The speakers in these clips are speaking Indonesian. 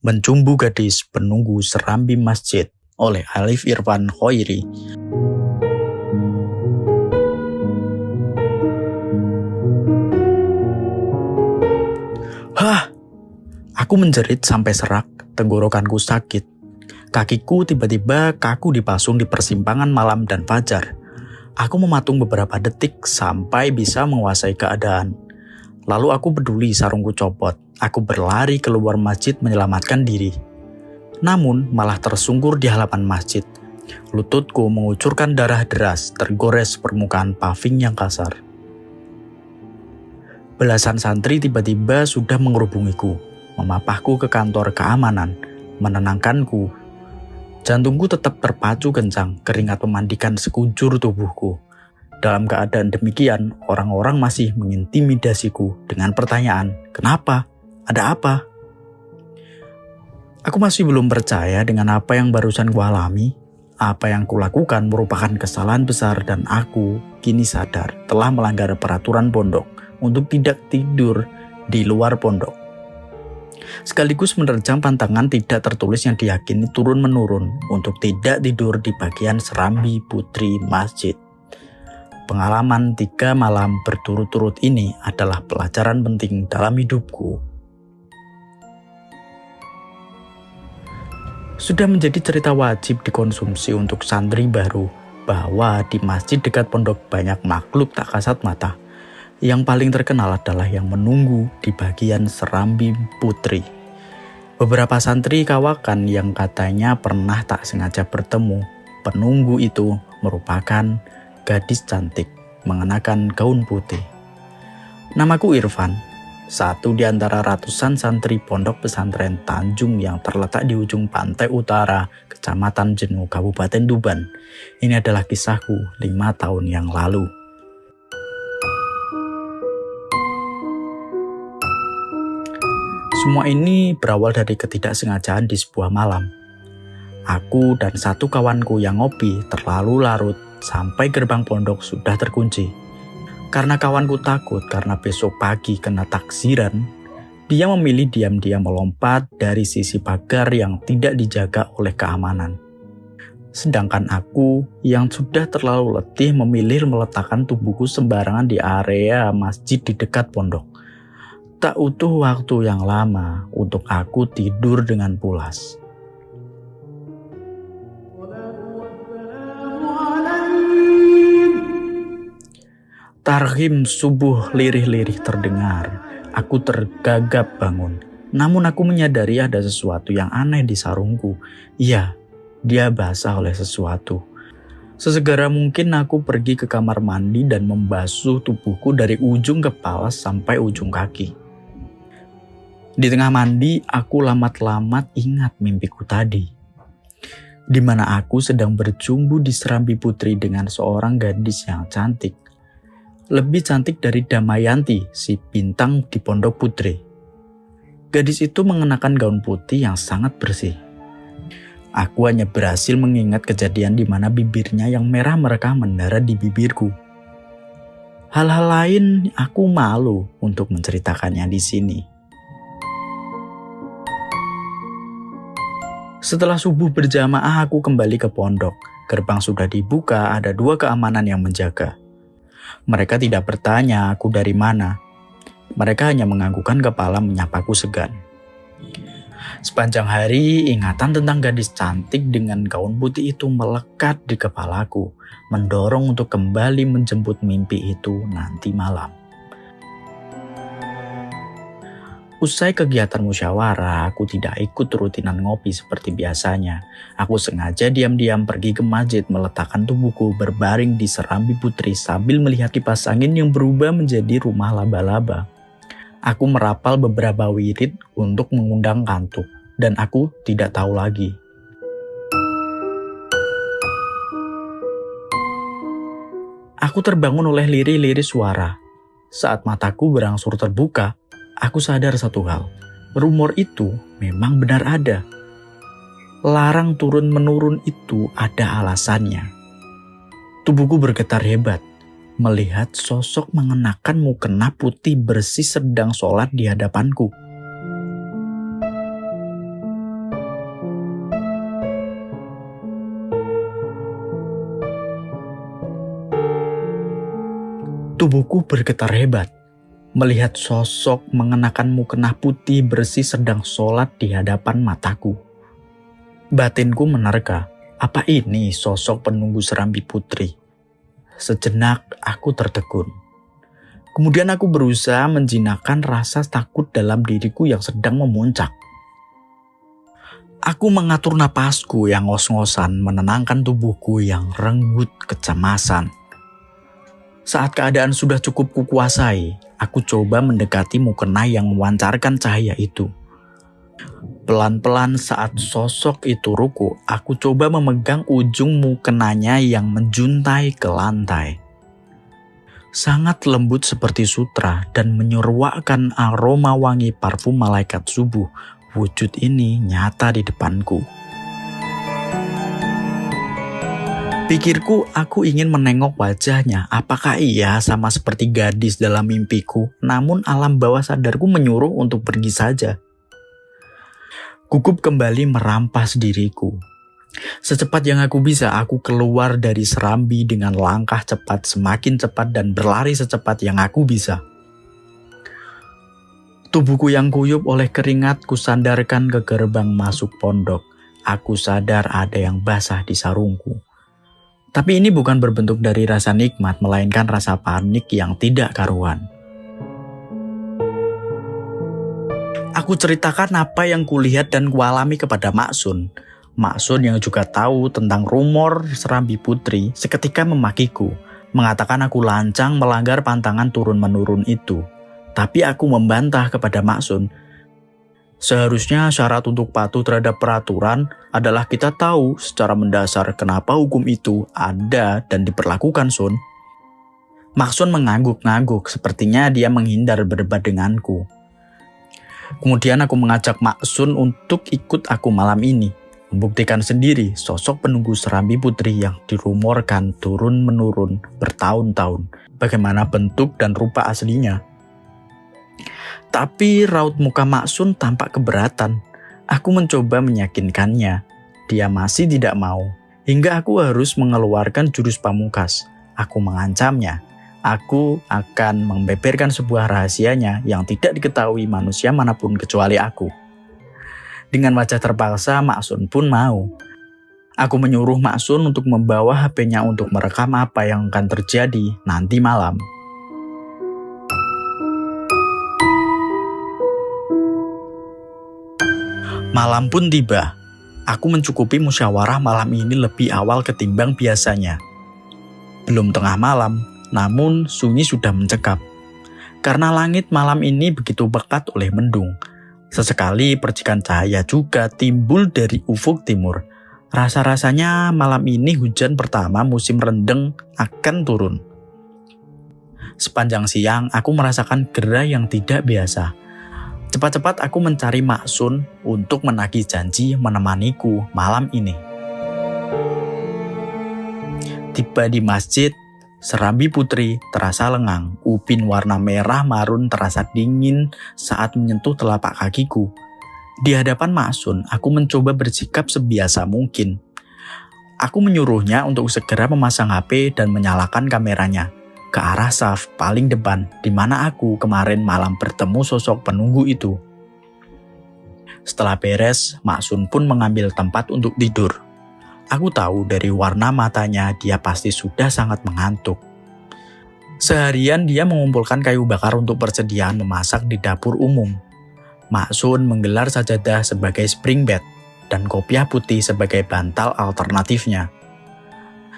Mencumbu Gadis Penunggu Serambi Masjid oleh Alif Irfan Khoiri. Hah! Aku menjerit sampai serak, tenggorokanku sakit. Kakiku tiba-tiba kaku dipasung di persimpangan malam dan fajar. Aku mematung beberapa detik sampai bisa menguasai keadaan. Lalu aku peduli sarungku copot. Aku berlari keluar masjid menyelamatkan diri. Namun malah tersungkur di halaman masjid. Lututku mengucurkan darah deras tergores permukaan paving yang kasar. Belasan santri tiba-tiba sudah mengerubungiku, memapahku ke kantor keamanan, menenangkanku. Jantungku tetap terpacu kencang, keringat memandikan sekujur tubuhku. Dalam keadaan demikian, orang-orang masih mengintimidasiku dengan pertanyaan, "Kenapa? Ada apa?" Aku masih belum percaya dengan apa yang barusan kualami. Apa yang kulakukan merupakan kesalahan besar dan aku kini sadar telah melanggar peraturan pondok untuk tidak tidur di luar pondok. Sekaligus menerjang pantangan tidak tertulis yang diyakini turun-menurun untuk tidak tidur di bagian serambi putri masjid. Pengalaman 3 malam berturut-turut ini adalah pelajaran penting dalam hidupku. Sudah menjadi cerita wajib dikonsumsi untuk santri baru bahwa di masjid dekat pondok banyak makhluk tak kasat mata. Yang paling terkenal adalah yang menunggu di bagian serambi putri. Beberapa santri kawakan yang katanya pernah tak sengaja bertemu. Penunggu itu merupakan gadis cantik mengenakan gaun putih. Namaku Irfan, satu di antara ratusan santri pondok pesantren Tanjung yang terletak di ujung pantai utara Kecamatan Jenu, Kabupaten Tuban. Ini adalah kisahku 5 tahun yang lalu. Semua ini berawal dari ketidaksengajaan di sebuah malam. Aku dan satu kawanku yang ngopi terlalu larut sampai gerbang pondok sudah terkunci. Karena kawanku takut karena besok pagi kena taksiran, dia memilih diam-diam melompat dari sisi pagar yang tidak dijaga oleh keamanan. Sedangkan aku yang sudah terlalu letih memilih meletakkan tubuhku sembarangan di area masjid di dekat pondok. Tak butuh waktu yang lama untuk aku tidur dengan pulas. Tarhim subuh lirih-lirih terdengar. Aku tergagap bangun. Namun aku menyadari ada sesuatu yang aneh di sarungku. Iya, dia basah oleh sesuatu. Sesegera mungkin aku pergi ke kamar mandi dan membasuh tubuhku dari ujung kepala sampai ujung kaki. Di tengah mandi, aku lamat-lamat ingat mimpiku tadi. Di mana aku sedang berjumbu di serambi putri dengan seorang gadis yang cantik. Lebih cantik dari Damayanti, si bintang di pondok putri. Gadis itu mengenakan gaun putih yang sangat bersih. Aku hanya berhasil mengingat kejadian di mana bibirnya yang merah merekah mendarat di bibirku. Hal-hal lain aku malu untuk menceritakannya di sini. Setelah subuh berjamaah aku kembali ke pondok. Gerbang sudah dibuka, ada 2 keamanan yang menjaga. Mereka tidak bertanya aku dari mana. Mereka hanya menganggukkan kepala menyapaku segan. Sepanjang hari, ingatan tentang gadis cantik dengan gaun putih itu melekat di kepalaku, mendorong untuk kembali menjemput mimpi itu nanti malam. Usai kegiatan musyawarah, aku tidak ikut rutinan ngopi seperti biasanya. Aku sengaja diam-diam pergi ke masjid meletakkan tubuhku berbaring di serambi putri sambil melihat kipas angin yang berubah menjadi rumah laba-laba. Aku merapal beberapa wirid untuk mengundang kantuk, dan aku tidak tahu lagi. Aku terbangun oleh lirih-lirih suara. Saat mataku berangsur terbuka, aku sadar satu hal, rumor itu memang benar ada. Larang turun-menurun itu ada alasannya. Tubuhku bergetar hebat, melihat sosok mengenakan mukena putih bersih sedang sholat di hadapanku. Tubuhku bergetar hebat melihat sosok mengenakan mukena putih bersih sedang sholat di hadapan mataku. Batinku menerka, apa ini sosok penunggu Serambi Putri? Sejenak aku tertegun. Kemudian aku berusaha menjinakkan rasa takut dalam diriku yang sedang memuncak. Aku mengatur napasku yang ngos-ngosan, menenangkan tubuhku yang renggut kecemasan. Saat keadaan sudah cukup kukuasai, aku coba mendekati mukena yang memancarkan cahaya itu. Pelan-pelan saat sosok itu ruku, aku coba memegang ujung mukenanya yang menjuntai ke lantai. Sangat lembut seperti sutra dan menyeruakkan aroma wangi parfum malaikat subuh. Wujud ini nyata di depanku. Pikirku, aku ingin menengok wajahnya. Apakah ia sama seperti gadis dalam mimpiku? Namun alam bawah sadarku menyuruh untuk pergi saja. Gugup kembali merampas diriku. Secepat yang aku bisa, aku keluar dari Serambi dengan langkah cepat, semakin cepat dan berlari secepat yang aku bisa. Tubuhku yang kuyup oleh keringat kusandarkan ke gerbang masuk pondok. Aku sadar ada yang basah di sarungku. Tapi ini bukan berbentuk dari rasa nikmat, melainkan rasa panik yang tidak karuan. Aku ceritakan apa yang kulihat dan kualami kepada Maksun. Maksun yang juga tahu tentang rumor Serambi Putri seketika memakiku, mengatakan aku lancang melanggar pantangan turun-menurun itu. Tapi aku membantah kepada Maksun. Seharusnya syarat untuk patuh terhadap peraturan adalah kita tahu secara mendasar kenapa hukum itu ada dan diperlakukan, Sun. Maksun mengangguk-ngangguk, sepertinya dia menghindar berdebat denganku. Kemudian aku mengajak Maksun untuk ikut aku malam ini, membuktikan sendiri sosok penunggu Serambi Putri yang dirumorkan turun-menurun bertahun-tahun, bagaimana bentuk dan rupa aslinya. Tapi raut muka Maksun tampak keberatan. Aku mencoba meyakinkannya. Dia masih tidak mau. Hingga aku harus mengeluarkan jurus pamungkas. Aku mengancamnya. Aku akan membeberkan sebuah rahasianya yang tidak diketahui manusia manapun kecuali aku. Dengan wajah terpaksa, Maksun pun mau. Aku menyuruh Maksun untuk membawa HP-nya untuk merekam apa yang akan terjadi nanti malam. Malam pun tiba. Aku mencukupi musyawarah malam ini lebih awal ketimbang biasanya. Belum tengah malam, namun sunyi sudah mencekam. Karena langit malam ini begitu pekat oleh mendung. Sesekali percikan cahaya juga timbul dari ufuk timur. Rasa-rasanya malam ini hujan pertama musim rendeng akan turun. Sepanjang siang aku merasakan gerai yang tidak biasa. Cepat-cepat aku mencari Maksun untuk menagih janji menemaniku malam ini. Tiba di masjid, Serambi Putri terasa lengang. Ubin warna merah marun terasa dingin saat menyentuh telapak kakiku. Di hadapan Maksun, aku mencoba bersikap sebiasa mungkin. Aku menyuruhnya untuk segera memasang HP dan menyalakan kameranya ke arah saf paling depan di mana aku kemarin malam bertemu sosok penunggu itu. Setelah beres, Maksun pun mengambil tempat untuk tidur. Aku tahu dari warna matanya dia pasti sudah sangat mengantuk. Seharian dia mengumpulkan kayu bakar untuk persediaan memasak di dapur umum. Maksun menggelar sajadah sebagai spring bed dan kopiah putih sebagai bantal alternatifnya.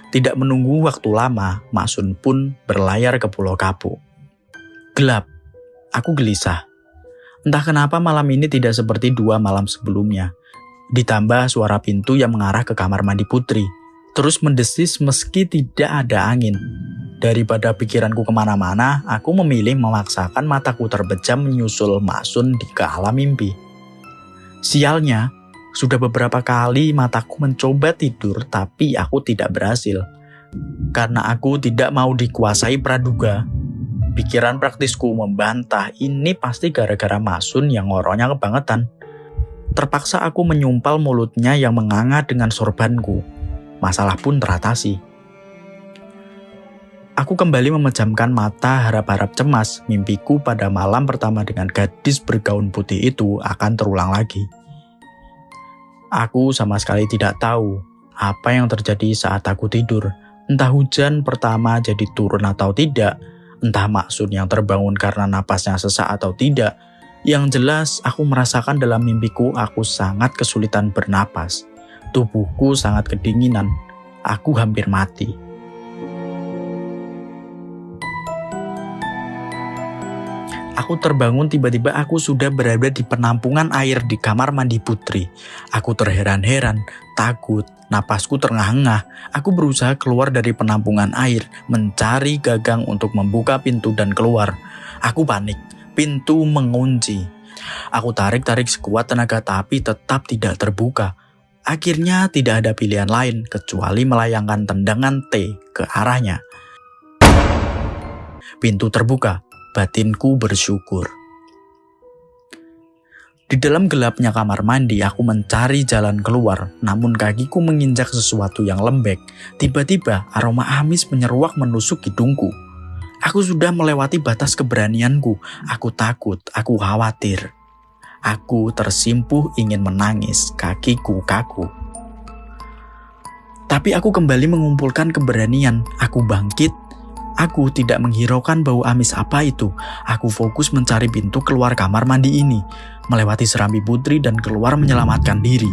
Tidak menunggu waktu lama, Maksun pun berlayar ke Pulau Kapuk. Gelap, aku gelisah. Entah kenapa malam ini tidak seperti 2 malam sebelumnya. Ditambah suara pintu yang mengarah ke kamar mandi Putri, terus mendesis meski tidak ada angin. Daripada pikiranku kemana-mana, aku memilih memaksakan mataku terbejam menyusul Maksun ke alam mimpi. Sialnya, sudah beberapa kali mataku mencoba tidur tapi aku tidak berhasil. Karena aku tidak mau dikuasai praduga. Pikiran praktisku membantah ini pasti gara-gara Maksun yang ngoronya kebangetan. Terpaksa aku menyumpal mulutnya yang menganga dengan sorbanku. Masalah pun teratasi. Aku kembali memejamkan mata harap-harap cemas mimpiku pada malam pertama dengan gadis bergaun putih itu akan terulang lagi. Aku sama sekali tidak tahu apa yang terjadi saat aku tidur. Entah hujan pertama jadi turun atau tidak, entah Maksud yang terbangun karena napasnya sesak atau tidak. Yang jelas aku merasakan dalam mimpiku aku sangat kesulitan bernapas. Tubuhku sangat kedinginan. Aku hampir mati. Aku terbangun tiba-tiba aku sudah berada di penampungan air di kamar mandi Putri. Aku terheran-heran, takut, napasku terengah-engah. Aku berusaha keluar dari penampungan air, mencari gagang untuk membuka pintu dan keluar. Aku panik, pintu mengunci. Aku tarik-tarik sekuat tenaga tapi tetap tidak terbuka. Akhirnya tidak ada pilihan lain kecuali melayangkan tendangan T ke arahnya. Pintu terbuka. Batinku bersyukur. Di dalam gelapnya kamar mandi, aku mencari jalan keluar, namun kakiku menginjak sesuatu yang lembek. Tiba-tiba aroma amis menyeruak menusuk hidungku. Aku sudah melewati batas keberanianku. Aku takut, aku khawatir. Aku tersimpuh ingin menangis, kakiku kaku. Tapi aku kembali mengumpulkan keberanian. Aku bangkit. Aku tidak menghiraukan bau amis apa itu. Aku fokus mencari pintu keluar kamar mandi ini, melewati serambi Putri dan keluar menyelamatkan diri.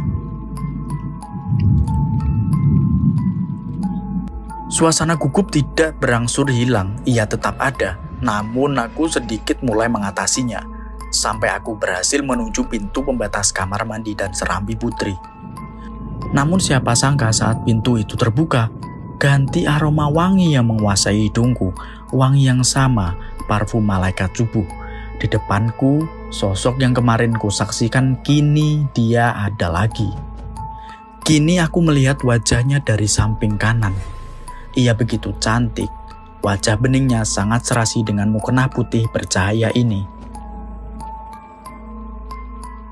Suasana gugup tidak berangsur hilang, ia tetap ada. Namun aku sedikit mulai mengatasinya, sampai aku berhasil menuju pintu pembatas kamar mandi dan serambi Putri. Namun siapa sangka saat pintu itu terbuka, ganti aroma wangi yang menguasai hidungku, wangi yang sama, parfum malaikat subuh. Di depanku, sosok yang kemarin kusaksikan kini dia ada lagi. Kini aku melihat wajahnya dari samping kanan. Ia begitu cantik, wajah beningnya sangat serasi dengan mukena putih bercahaya ini.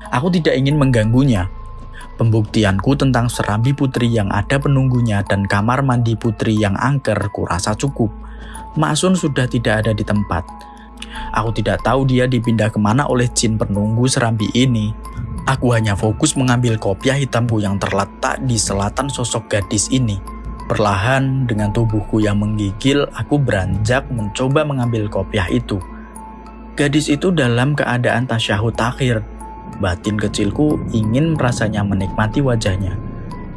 Aku tidak ingin mengganggunya. Pembuktianku tentang serambi Putri yang ada penunggunya dan kamar mandi Putri yang angker kurasa cukup. Maksud sudah tidak ada di tempat. Aku tidak tahu dia dipindah kemana oleh jin penunggu serambi ini. Aku hanya fokus mengambil kopiah hitamku yang terletak di selatan sosok gadis ini. Perlahan dengan tubuhku yang menggigil, aku beranjak mencoba mengambil kopiah itu. Gadis itu dalam keadaan tasyahud akhir. Batin kecilku ingin rasanya menikmati wajahnya.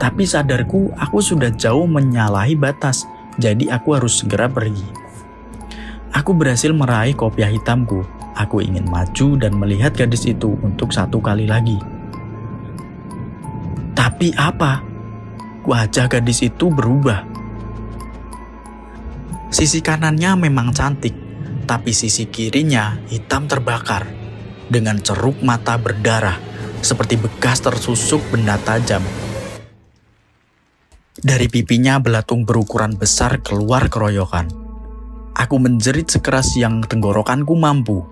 Tapi sadarku aku sudah jauh menyalahi batas, jadi aku harus segera pergi. Aku berhasil meraih kopiah hitamku. Aku ingin maju dan melihat gadis itu untuk satu kali lagi. Tapi apa? Wajah gadis itu berubah. Sisi kanannya memang cantik, tapi sisi kirinya hitam terbakar. Dengan ceruk mata berdarah, seperti bekas tersusuk benda tajam. Dari pipinya belatung berukuran besar keluar keroyokan. Aku menjerit sekeras yang tenggorokanku mampu.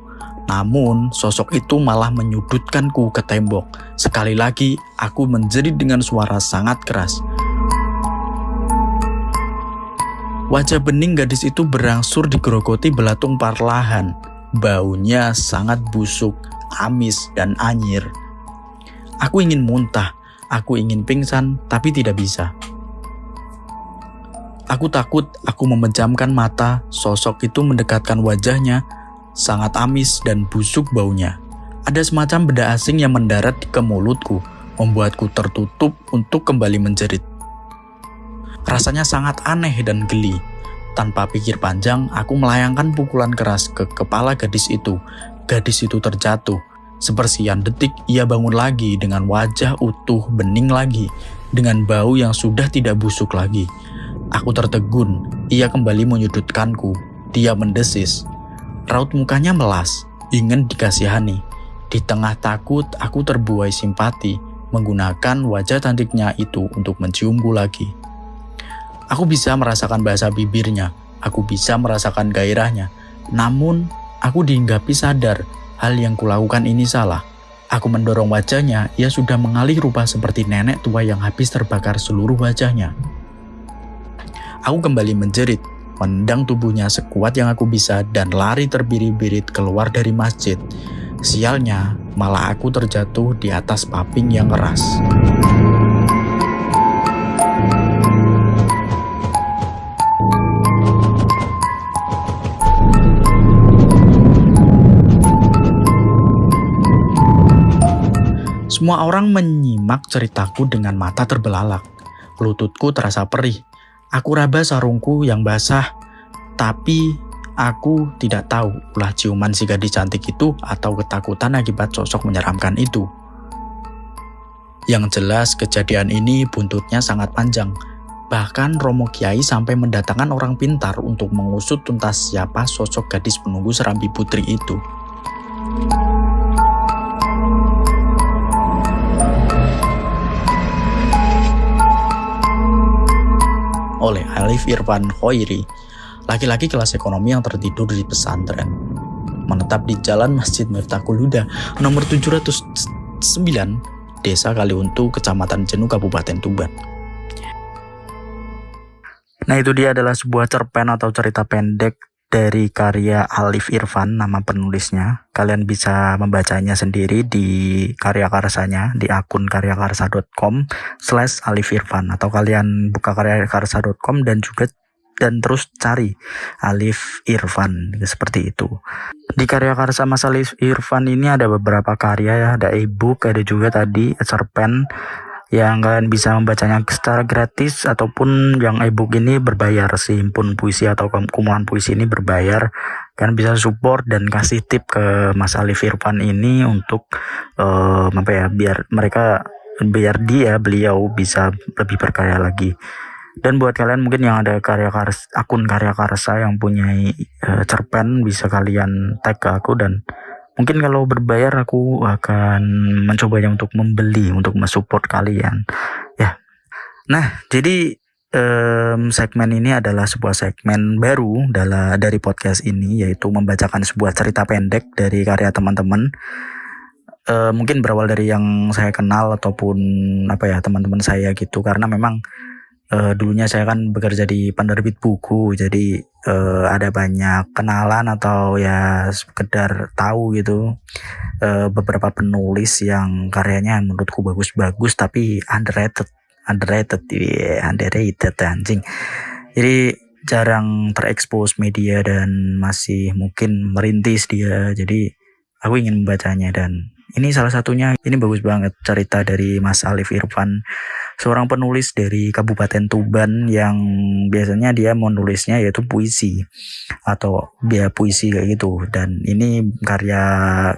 Namun, sosok itu malah menyudutkanku ke tembok. Sekali lagi, aku menjerit dengan suara sangat keras. Wajah bening gadis itu berangsur digerogoti belatung perlahan. Baunya sangat busuk, amis, dan anyir. Aku ingin muntah, aku ingin pingsan, tapi tidak bisa. Aku takut, aku memejamkan mata, sosok itu mendekatkan wajahnya, sangat amis dan busuk baunya. Ada semacam benda asing yang mendarat ke mulutku, membuatku tertutup untuk kembali menjerit. Rasanya sangat aneh dan geli. Tanpa pikir panjang, aku melayangkan pukulan keras ke kepala gadis itu. Gadis itu terjatuh. Sepersekian detik, ia bangun lagi dengan wajah utuh bening lagi, dengan bau yang sudah tidak busuk lagi. Aku tertegun, ia kembali menyudutkanku. Dia mendesis. Raut mukanya melas, ingin dikasihani. Di tengah takut, aku terbuai simpati, menggunakan wajah cantiknya itu untuk menciumku lagi. Aku bisa merasakan bahasa bibirnya, aku bisa merasakan gairahnya. Namun, aku dihinggapi sadar, hal yang kulakukan ini salah. Aku mendorong wajahnya, ia sudah mengalih rupa seperti nenek tua yang habis terbakar seluruh wajahnya. Aku kembali menjerit, menendang tubuhnya sekuat yang aku bisa dan lari terbirit-birit keluar dari masjid. Sialnya, malah aku terjatuh di atas paping yang keras. Semua orang menyimak ceritaku dengan mata terbelalak. Lututku terasa perih. Aku raba sarungku yang basah, tapi aku tidak tahu ulah ciuman si gadis cantik itu atau ketakutan akibat sosok menyeramkan itu. Yang jelas kejadian ini buntutnya sangat panjang. Bahkan Romo Kiai sampai mendatangkan orang pintar untuk mengusut tuntas siapa sosok gadis penunggu Serambi Putri itu. Oleh Alif Irfan Khairi, laki-laki kelas ekonomi yang tertidur di pesantren, menetap di Jalan Masjid Miftahul Huda nomor 709, Desa Kaliuntu, Kecamatan Jenuh, Kabupaten Tuban. Nah, itu dia adalah sebuah cerpen atau cerita pendek dari karya Alif Irfan, nama penulisnya. Kalian bisa membacanya sendiri di karya karsanya di akun karyakarsa.com/Alif Irfan, atau kalian buka karyakarsa.com dan terus cari Alif Irfan, seperti itu. Di karya karsa Mas Alif Irfan ini ada beberapa karya ya, ada e-book, ada juga tadi cerpen yang kalian bisa membacanya secara gratis, ataupun yang e-book ini berbayar. Si himpun puisi atau kumpulan puisi ini berbayar. Kalian bisa support dan kasih tip ke Mas Alif Irfan ini untuk biar beliau bisa lebih berkarya lagi. Dan buat kalian mungkin yang ada akun karya karsa yang punya cerpen, bisa kalian tag ke aku, dan mungkin kalau berbayar aku akan mencobanya untuk membeli, untuk mensupport kalian ya. Nah, jadi segmen ini adalah sebuah segmen baru dari podcast ini, yaitu membacakan sebuah cerita pendek dari karya teman-teman. Mungkin berawal dari yang saya kenal ataupun teman-teman saya gitu, karena memang dulunya saya kan bekerja di penerbit buku, jadi ada banyak kenalan atau ya sekedar tahu gitu beberapa penulis yang karyanya menurutku bagus-bagus tapi underrated anjing. Jadi jarang terekspos media dan masih mungkin merintis dia, jadi aku ingin membacanya, dan ini salah satunya. Ini bagus banget, cerita dari Mas Alif Irfan, seorang penulis dari Kabupaten Tuban yang biasanya dia menulisnya yaitu puisi atau puisi kayak gitu. Dan ini karya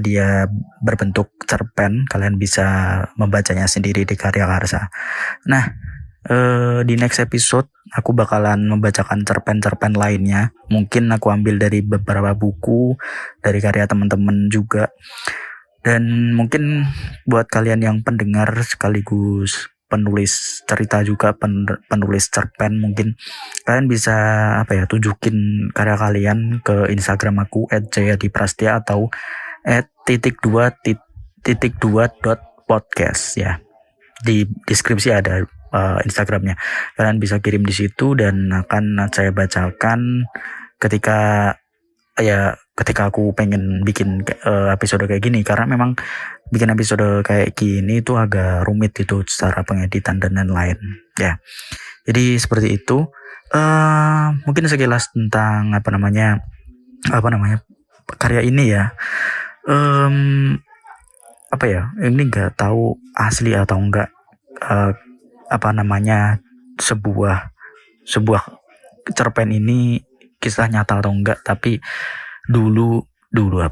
dia berbentuk cerpen. Kalian bisa membacanya sendiri di karya karsa. Nah, di next episode aku bakalan membacakan cerpen-cerpen lainnya. Mungkin aku ambil dari beberapa buku, dari karya teman-teman juga. Dan mungkin buat kalian yang pendengar sekaligus penulis cerita juga, penulis cerpen, mungkin kalian bisa tunjukin karya kalian ke Instagram aku @jayadiprastia atau @2.2.podcast ya. Di deskripsi ada Instagramnya. Kalian bisa kirim di situ dan akan saya bacakan ketika aku pengen bikin episode kayak gini, karena memang bikin episode kayak gini itu agak rumit itu secara pengeditan dan lain-lain ya. Jadi seperti itu. Mungkin sekilas tentang karya ini ya. Ini nggak tahu asli atau enggak sebuah cerpen ini kisah nyata atau enggak, tapi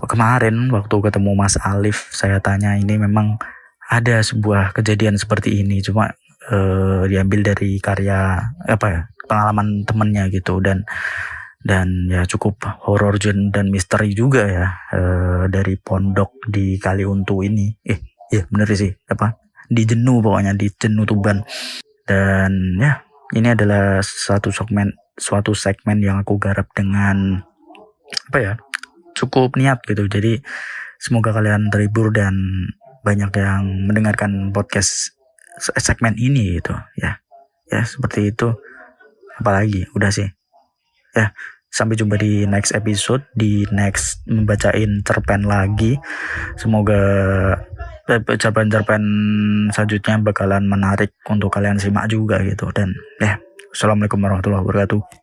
kemarin waktu ketemu Mas Alif, saya tanya, ini memang ada sebuah kejadian seperti ini, cuma diambil dari karya pengalaman temennya gitu, dan ya cukup horor dan misteri juga ya, dari pondok di Kaliuntu ini. Bener sih, di Jenuh, pokoknya di Jenuh Tuban. Dan ya, ini adalah suatu segmen yang aku garap dengan cukup niat gitu. Jadi semoga kalian terhibur dan banyak yang mendengarkan podcast segmen ini gitu ya. Ya, seperti itu. Apalagi, udah sih. Ya, sampai jumpa di next episode, di next membacain cerpen lagi. Semoga cerpen-cerpen selanjutnya bakalan menarik untuk kalian simak juga gitu. Dan ya, assalamualaikum warahmatullahi wabarakatuh.